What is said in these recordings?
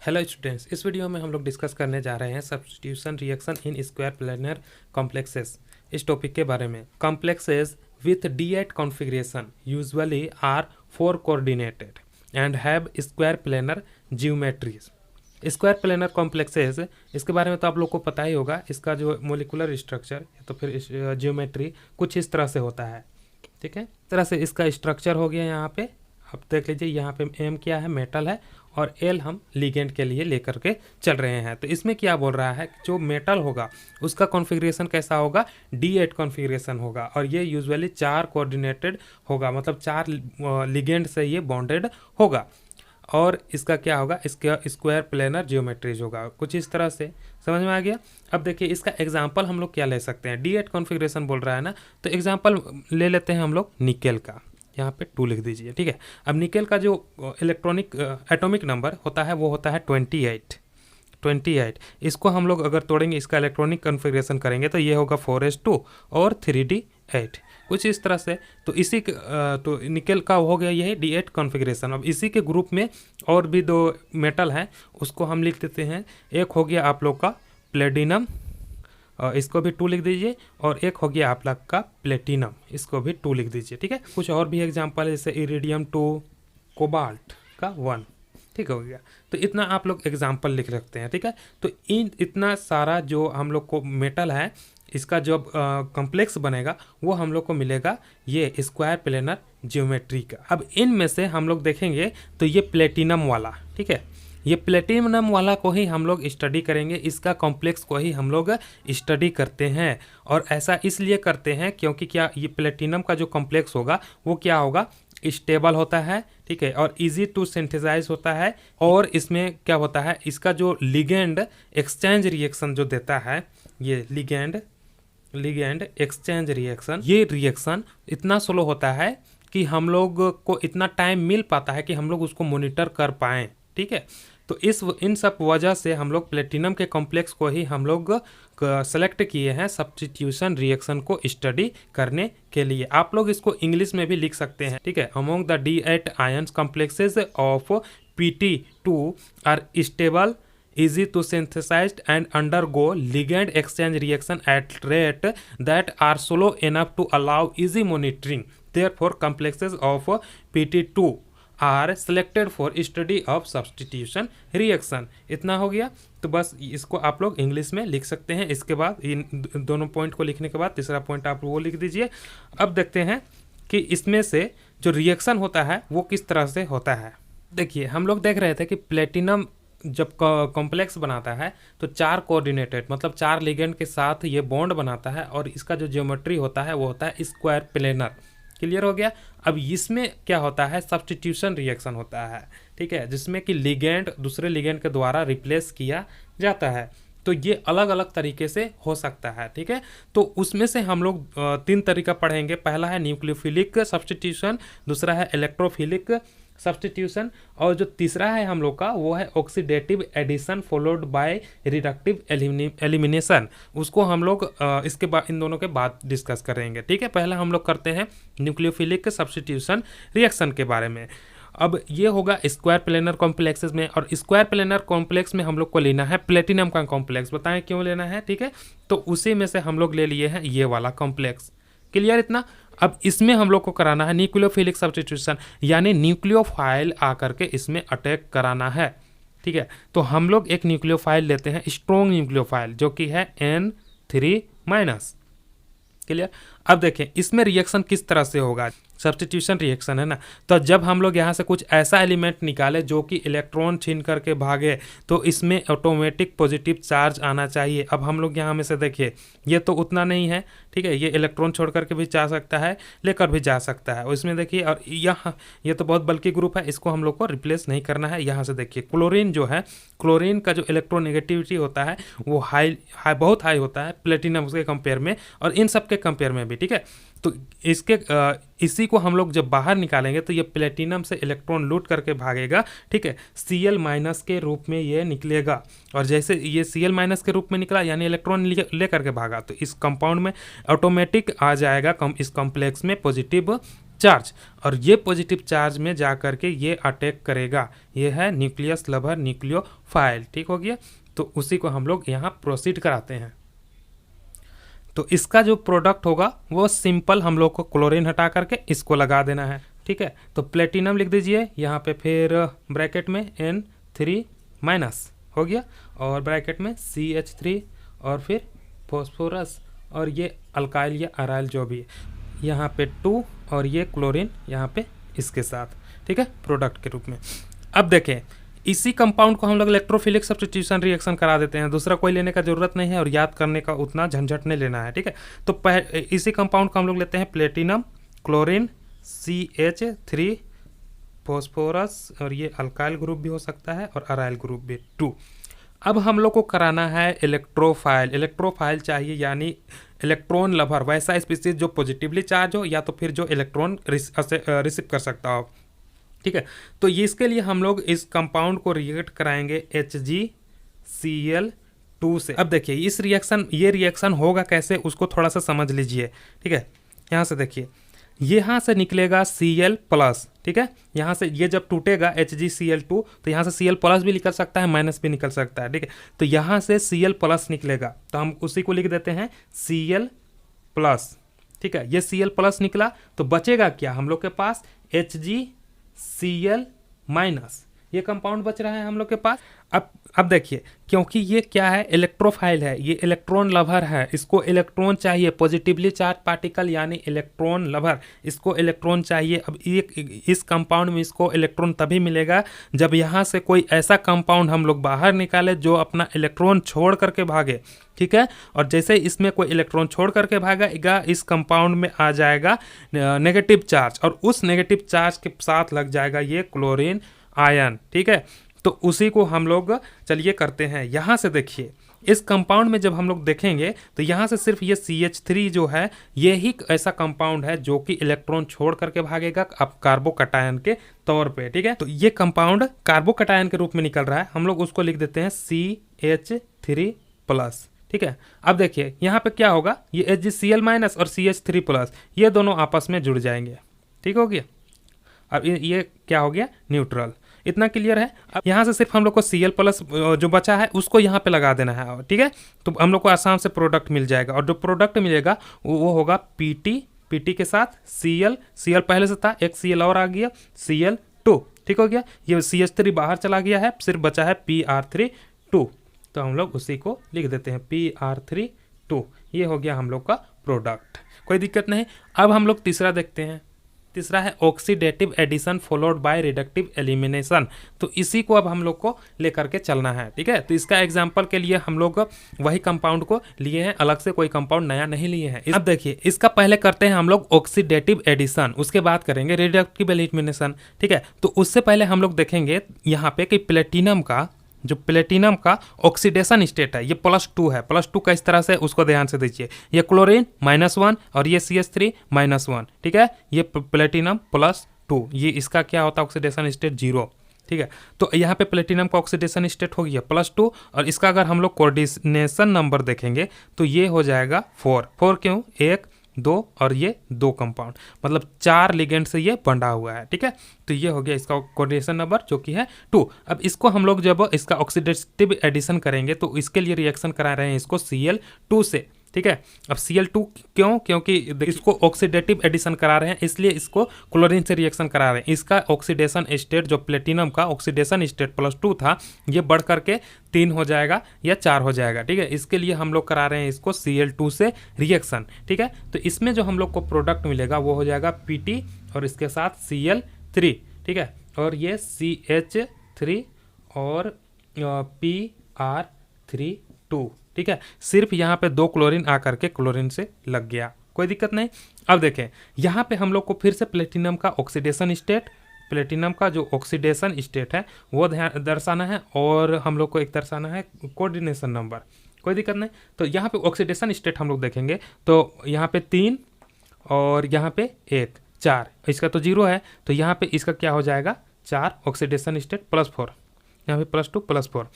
Hello students, इस video में हम लोग डिस्कस करने जा रहे हैं substitution reaction in square planar complexes. इस टॉपिक के बारे में complexes with D8 configuration usually are 4 coordinated and have square planar geometries. Square planar complexes, इसके बारे में तो आप लोग को पता ही होगा। इसका जो मोलिकुलर स्ट्रक्चर तो फिर जियोमेट्री कुछ इस तरह से होता है। ठीक है, इस तरह से इसका स्ट्रक्चर हो गया। यहाँ पे अब देख लीजिए, यहाँ पे M क्या है, मेटल है, और L हम लिगेंड के लिए लेकर के चल रहे हैं। तो इसमें क्या बोल रहा है, जो मेटल होगा उसका कॉन्फ़िगरेशन कैसा होगा, D8 कॉन्फ़िगरेशन होगा, और ये यूजुअली 4 कोऑर्डिनेटेड होगा, मतलब 4 लिगेंड से ये बॉन्डेड होगा। और इसका क्या होगा, इसका स्क्वायर प्लेनर जियोमेट्रीज होगा। कुछ इस तरह से समझ में आ गया। अब देखिए, इसका एग्जांपल हम लोग क्या ले सकते हैं। D8 कॉन्फ़िगरेशन बोल रहा है ना, तो एग्जांपल ले लेते हैं हम लोग निकेल का। यहाँ पे 2 लिख दीजिए, ठीक है। अब निकेल का जो इलेक्ट्रॉनिक एटॉमिक नंबर होता है वो होता है 28। इसको हम लोग अगर तोड़ेंगे, इसका इलेक्ट्रॉनिक कॉन्फ़िगरेशन करेंगे तो ये होगा 4s2 और 3d8, कुछ इस तरह से। तो इसी तो निकेल का हो गया यही D8 कॉन्फ़िगरेशन। अब इसी के ग्रुप में और भी 2 मेटल हैं, उसको हम लिख देते हैं। एक हो गया आप लोग का प्लेटिनम, इसको भी 2 लिख दीजिए, और एक हो गया आप लोग का प्लेटिनम, इसको भी 2 लिख दीजिए, ठीक है। कुछ और भी एग्जांपल है, जैसे इरिडियम 2, कोबाल्ट का 1, ठीक हो गया। तो इतना आप लोग एग्जांपल लिख रखते हैं, ठीक है। तो इतना सारा जो हम लोग को मेटल है, इसका जो कॉम्प्लेक्स बनेगा वो हम लोग को मिलेगा ये स्क्वायर प्लेनर जियोमेट्री का। अब इनमें से हम लोग देखेंगे तो ये प्लेटिनम वाला, ठीक है, ये प्लेटिनम वाला को ही हम लोग स्टडी करेंगे, इसका कॉम्प्लेक्स को ही हम लोग स्टडी करते हैं। और ऐसा इसलिए करते हैं क्योंकि क्या, ये प्लेटिनम का जो कॉम्प्लेक्स होगा वो क्या होगा, स्टेबल होता है, ठीक है, और इजी टू सिंथेसाइज होता है। और इसमें क्या होता है, इसका जो लिगेंड एक्सचेंज रिएक्शन जो देता है, ये लिगेंड एक्सचेंज रिएक्शन, ये रिएक्शन इतना स्लो होता है कि हम लोग को इतना टाइम मिल पाता है कि हम लोग उसको मॉनिटर कर पाएँ, ठीक है। तो इन सब वजह से हम लोग प्लेटिनम के कॉम्प्लेक्स को ही हम लोग सेलेक्ट किए हैं सब्स्टिट्यूशन रिएक्शन को स्टडी करने के लिए। आप लोग इसको इंग्लिश में भी लिख सकते हैं, ठीक है। Among the D8 ions complexes of Pt2 are stable, easy to synthesize and undergo ligand exchange reaction at rate that are slow enough to allow easy monitoring. Therefore, complexes of Pt2 are selected for study of substitution reaction. इतना हो गया, तो बस इसको आप लोग English में लिख सकते हैं। इसके बाद इन दोनों पॉइंट को लिखने के बाद तीसरा पॉइंट आप वो लिख दीजिए। अब देखते हैं कि इसमें से जो रिएक्शन होता है वो किस तरह से होता है। देखिए, हम लोग देख रहे थे कि प्लेटिनम जब कॉम्प्लेक्स बनाता है तो 4 कोऑर्डिनेटेड, मतलब 4 लिगेंड के साथ ये बॉन्ड बनाता है, और इसका जो ज्योमेट्री होता है वो होता है स्क्वायर प्लेनर। क्लियर हो गया। अब इसमें क्या होता है, सब्स्टिट्यूशन रिएक्शन होता है, ठीक है, जिसमें कि लिगेंड दूसरे लिगेंड के द्वारा रिप्लेस किया जाता है। तो ये अलग अलग तरीके से हो सकता है, ठीक है। तो उसमें से हम लोग 3 तरीका पढ़ेंगे। पहला है न्यूक्लियोफिलिक सब्स्टिट्यूशन, दूसरा है इलेक्ट्रोफिलिक सब्स्टिट्यूशन, और जो तीसरा है हम लोग का वो है oxidative addition followed by reductive elimination. उसको हम लोग इसके बाद इन दोनों के बाद डिस्कस करेंगे, ठीक है। पहला हम लोग करते हैं न्यूक्लियोफिलिक सब्स्टिट्यूशन रिएक्शन के बारे में। अब ये होगा स्क्वायर प्लेनर कॉम्प्लेक्सेस में, और स्क्वायर प्लेनर कॉम्प्लेक्स में हम लोग को लेना है प्लेटिनम का कॉम्प्लेक्स। बताएं क्यों लेना है, ठीक है। तो उसी में से हम लोग ले लिए हैं ये वाला कॉम्प्लेक्स। क्लियर इतना। अब इसमें हम लोग को कराना है न्यूक्लियोफिलिक सब्स्टिट्यूशन, यानी न्यूक्लियोफाइल आकर के इसमें अटैक कराना है, ठीक है। तो हम लोग एक न्यूक्लियोफाइल लेते हैं, स्ट्रॉन्ग न्यूक्लियोफाइल, जो कि है N3-। क्लियर। अब देखें इसमें रिएक्शन किस तरह से होगा, सब्स्टिट्यूशन रिएक्शन है ना। तो जब हम लोग यहाँ से कुछ ऐसा एलिमेंट निकाले जो कि इलेक्ट्रॉन छीन करके भागे, तो इसमें ऑटोमेटिक पॉजिटिव चार्ज आना चाहिए। अब हम लोग यहाँ में से देखिए, ये तो उतना नहीं है, ठीक है, ये इलेक्ट्रॉन छोड़ करके भी जा सकता है, लेकर भी जा सकता है। उसमें देखिए, और यहाँ ये तो बहुत बल्कि ग्रुप है, इसको हम लोग को रिप्लेस नहीं करना है। यहाँ से देखिए, क्लोरीन जो है, क्लोरीन का जो इलेक्ट्रोनेगेटिविटी होता है वो बहुत हाई होता है प्लेटिनम के कंपेयर में, और इन सब के कंपेयर में भी, ठीक है। तो इसी को हम लोग जब बाहर निकालेंगे तो ये प्लेटिनम से इलेक्ट्रॉन लूट करके भागेगा, ठीक है, Cl- के रूप में ये निकलेगा। और जैसे ये Cl- के रूप में निकला, यानी इलेक्ट्रॉन ले करके भागा, तो इस कंपाउंड में ऑटोमेटिक आ जाएगा इस कॉम्प्लेक्स में पॉजिटिव चार्ज, और ये पॉजिटिव चार्ज में जा करके ये अटैक करेगा। ये है न्यूक्लियस लवर न्यूक्लियोफाइल, ठीक हो गया। तो उसी को हम लोग यहाँ प्रोसीड कराते हैं। तो इसका जो प्रोडक्ट होगा वो सिंपल हम लोग को क्लोरीन हटा करके इसको लगा देना है, ठीक है। तो प्लेटिनम लिख दीजिए यहाँ पे, फिर ब्रैकेट में N3 माइनस हो गया, और ब्रैकेट में CH3, और फिर फॉस्फोरस, और ये अल्काइल या अराइल जो भी है यहाँ पे 2, और ये क्लोरीन यहाँ पे इसके साथ, ठीक है, प्रोडक्ट के रूप में। अब देखें, इसी कंपाउंड को हम लोग इलेक्ट्रोफिलिक सब्स्टिट्यूशन रिएक्शन करा देते हैं, दूसरा कोई लेने का जरूरत नहीं है और याद करने का उतना झंझट नहीं लेना है, ठीक है। तो इसी कंपाउंड को हम लोग लेते हैं प्लेटिनम, क्लोरीन, CH3, फॉस्फोरस, और ये अल्काइल ग्रुप भी हो सकता है और अराइल ग्रुप भी 2। अब हम लोग को कराना है इलेक्ट्रोफाइल। इलेक्ट्रोफाइल चाहिए यानी इलेक्ट्रॉन लवर, वैसा स्पीसीज जो पॉजिटिवली चार्ज हो या तो फिर जो इलेक्ट्रॉन रिसीव कर सकता हो, ठीक है। तो ये इसके लिए हम लोग इस कंपाउंड को रिएक्ट कराएंगे HgCl2 से। अब देखिए ये रिएक्शन होगा कैसे, उसको थोड़ा सा समझ लीजिए, ठीक है। यहाँ से देखिए, यहाँ से निकलेगा Cl+, ठीक है। यहाँ से ये जब टूटेगा HgCl2 तो यहाँ से Cl+ भी निकल सकता है, माइनस भी निकल सकता है, ठीक है। तो यहाँ से Cl+ निकलेगा तो हम उसी को लिख देते हैं Cl+, ठीक है। ये Cl+ निकला तो बचेगा क्या हम लोग के पास, HgCl-, ये कंपाउंड बच रहा है हम लोग के पास। अब देखिए, क्योंकि ये क्या है, इलेक्ट्रोफाइल है, ये इलेक्ट्रॉन लवर है, इसको इलेक्ट्रॉन चाहिए, पॉजिटिवली चार्ज पार्टिकल यानी इलेक्ट्रॉन लवर, इसको इलेक्ट्रॉन चाहिए। अब इस कंपाउंड में इसको इलेक्ट्रॉन तभी मिलेगा जब यहाँ से कोई ऐसा कंपाउंड हम लोग बाहर निकाले जो अपना इलेक्ट्रॉन छोड़ करके भागे, ठीक है। और जैसे इसमें कोई इलेक्ट्रॉन छोड़ करके भागेगा, इस कंपाउंड में आ जाएगा नेगेटिव चार्ज, और उस नेगेटिव चार्ज के साथ लग जाएगा ये क्लोरीन आयन, ठीक है। तो उसी को हम लोग चलिए करते हैं। यहाँ से देखिए, इस कंपाउंड में जब हम लोग देखेंगे तो यहाँ से सिर्फ ये CH3 जो है ये ही ऐसा कंपाउंड है जो कि इलेक्ट्रॉन छोड़ करके भागेगा अब कार्बोकटायन के तौर पे, ठीक है। तो ये कंपाउंड कार्बोकटायन के रूप में निकल रहा है, हम लोग उसको लिख देते हैं CH3+, ठीक है। अब देखिए यहाँ पे क्या होगा, ये HgCl- और CH3+ ये दोनों आपस में जुड़ जाएंगे, ठीक हो गया। अब ये क्या हो गया, न्यूट्रल। इतना क्लियर है। अब यहाँ से सिर्फ हम लोग को Cl+ जो बचा है उसको यहाँ पे लगा देना है, ठीक है। तो हम लोग को आसान से प्रोडक्ट मिल जाएगा, और जो प्रोडक्ट मिलेगा वो होगा Pt के साथ Cl पहले से था, एक Cl और आ गया Cl2, ठीक हो गया। ये CH3 बाहर चला गया है, सिर्फ बचा है Pr32, तो हम लोग उसी को लिख देते हैं Pr32। ये हो गया हम लोग का प्रोडक्ट, कोई दिक्कत नहीं। अब हम लोग तीसरा देखते हैं। तीसरा है oxidative addition followed by reductive elimination. तो इसी को अब हम लोग को लेकर के चलना है, ठीक है। तो इसका एग्जांपल के लिए हम लोग वही कंपाउंड को लिए हैं, अलग से कोई कंपाउंड नया नहीं लिए हैं। अब देखिए, इसका पहले करते हैं हम लोग ऑक्सीडेटिव एडिशन, उसके बाद करेंगे रिडक्टिव एलिमिनेशन, ठीक है। तो उससे पहले हम लोग देखेंगे यहाँ पे कि प्लेटिनम का ऑक्सीडेशन स्टेट है, ये +2 है। +2 का इस तरह से, उसको ध्यान से दीजिए। ये क्लोरीन -1 और ये CH3 -1, ठीक है। ये प्लेटिनम +2, ये इसका क्या होता है, ऑक्सीडेशन स्टेट 0, ठीक है। तो यहाँ पे प्लेटिनम का ऑक्सीडेशन स्टेट हो गया +2, और इसका अगर हम लोग कोऑर्डिनेशन नंबर देखेंगे तो ये हो जाएगा 4। क्यों, 1, 2 और ये 2 कंपाउंड, मतलब 4 लिगेंड से ये बंधा हुआ है, ठीक है। तो ये हो गया इसका कोऑर्डिनेशन नंबर जो कि है 2। अब इसको हम लोग जब इसका ऑक्सीडेटिव एडिशन करेंगे तो इसके लिए रिएक्शन करा रहे हैं इसको Cl2 से, ठीक है। अब Cl2 क्यों, क्योंकि इसको ऑक्सीडेटिव एडिशन करा रहे हैं, इसलिए इसको क्लोरीन से रिएक्शन करा रहे हैं। इसका ऑक्सीडेशन स्टेट, जो प्लेटिनम का ऑक्सीडेशन स्टेट +2 था, ये बढ़ करके 3 हो जाएगा या 4 हो जाएगा, ठीक है। इसके लिए हम लोग करा रहे हैं इसको Cl2 से रिएक्शन, ठीक है। तो इसमें जो हम लोग को प्रोडक्ट मिलेगा वो हो जाएगा Pt और इसके साथ Cl3, ठीक है। और ये CH3 और Pr32, ठीक है। सिर्फ यहाँ पे 2 क्लोरीन आकर के क्लोरीन से लग गया, कोई दिक्कत नहीं। अब देखें, यहाँ पे हम लोग को फिर से प्लेटिनम का ऑक्सीडेशन स्टेट, प्लेटिनम का जो ऑक्सीडेशन स्टेट है वो ध्यान दर्शाना है, और हम लोग को एक दर्शाना है कोऑर्डिनेशन नंबर, कोई दिक्कत नहीं। तो यहाँ पे ऑक्सीडेशन स्टेट हम लोग देखेंगे तो यहाँ पे 3 और यहाँ पे 1, 4, इसका तो 0 है, तो यहाँ पे इसका क्या हो जाएगा 4 ऑक्सीडेशन स्टेट +4, यहाँ पे +2 +4,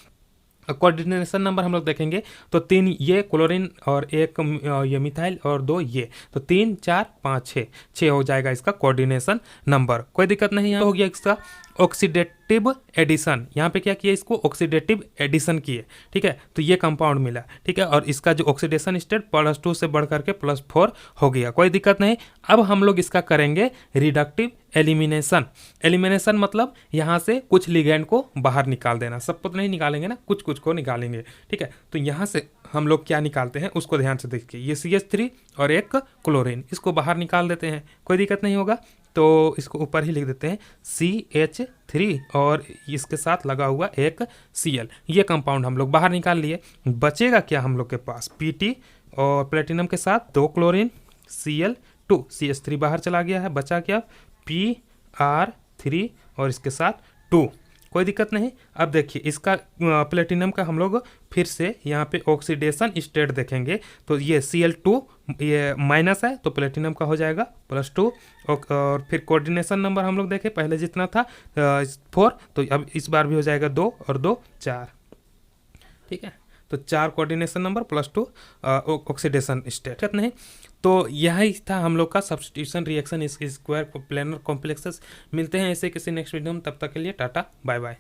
कोऑर्डिनेशन नंबर हम लोग देखेंगे तो 3 ये क्लोरीन और एक ये मिथाइल और 2 ये, तो 3 4 5 6 हो जाएगा इसका कोऑर्डिनेशन नंबर। कोई दिक्कत नहीं। यहाँ हो गया इसका ऑक्सीडेटिव एडिशन, यहाँ पे क्या किया, इसको ऑक्सीडेटिव एडिशन किए, ठीक है, तो ये कंपाउंड मिला, ठीक है, और इसका जो ऑक्सीडेशन स्टेट +2 से बढ़ करके +4 हो गया। कोई दिक्कत नहीं। अब हम लोग इसका करेंगे रिडक्टिव एलिमिनेशन। एलिमिनेशन मतलब यहाँ से कुछ लिगेंड को बाहर निकाल देना, सबको तो नहीं निकालेंगे ना, कुछ कुछ को निकालेंगे, ठीक है। तो यहाँ से हम लोग क्या निकालते हैं उसको ध्यान से देखिए, ये CH3 और एक क्लोरीन, इसको बाहर निकाल देते हैं, कोई दिक्कत नहीं होगा। तो इसको ऊपर ही लिख देते हैं CH3 और इसके साथ लगा हुआ एक Cl, ये कंपाउंड हम लोग बाहर निकाल लिए। बचेगा क्या हम लोग के पास, Pt और प्लेटिनम के साथ 2 क्लोरीन, Cl2, CH3 बाहर चला गया है, बचा क्या Pr3 और इसके साथ 2, कोई दिक्कत नहीं। अब देखिए इसका प्लेटिनम का हम लोग फिर से यहाँ पे ऑक्सीडेशन स्टेट देखेंगे, तो ये Cl2 ये माइनस है तो प्लेटिनम का हो जाएगा +2, और फिर कोऑर्डिनेशन नंबर हम लोग देखें पहले जितना था 4, तो अब इस बार भी हो जाएगा 2 और 2 4, ठीक है, तो 4 कोऑर्डिनेशन नंबर +2 ऑक्सीडेशन स्टेट नहीं। तो यही था हम लोग का सब्स्टिट्यूशन रिएक्शन इस स्क्वायर प्लेनर कॉम्प्लेक्सेस। मिलते हैं ऐसे किसी नेक्स्ट वीडियो में, तब तक के लिए टाटा बाय बाय।